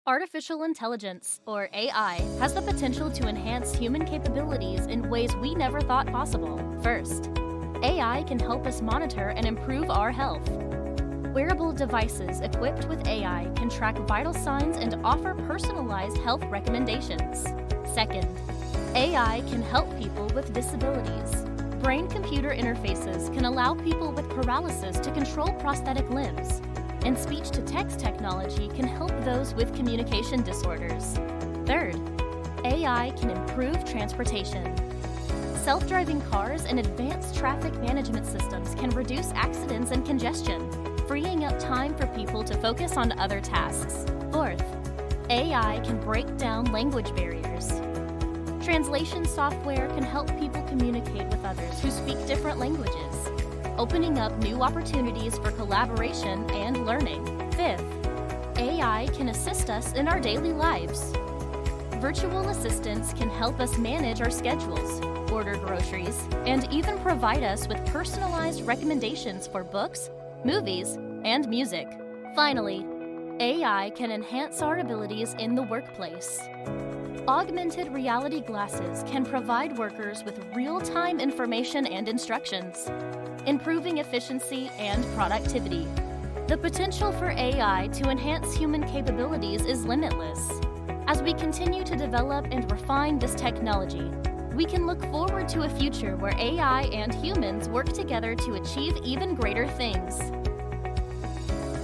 Artificial intelligence, or AI, has the potential to enhance human capabilities in ways we never thought possible. First, AI can help us monitor and improve our health. Wearable devices equipped with AI can track vital signs and offer personalized health recommendations. Second, AI can help people with disabilities. Brain-computer interfaces can allow people with paralysis to control prosthetic limbs, and speech-to-text technology can help those with communication disorders. Third, AI can improve transportation. Self-driving cars and advanced traffic management systems can reduce accidents and congestion, freeing up time for people to focus on other tasks. Fourth, AI can break down language barriers. Translation software can help people communicate with others who speak different languages, opening up new opportunities for collaboration and learning. Fifth, AI can assist us in our daily lives. Virtual assistants can help us manage our schedules, order groceries, and even provide us with personalized recommendations for books, movies, and music. Finally, AI can enhance our abilities in the workplace. Augmented reality glasses can provide workers with real-time information and instructions, improving efficiency and productivity. The potential for AI to enhance human capabilities is limitless. As we continue to develop and refine this technology, we can look forward to a future where AI and humans work together to achieve even greater things.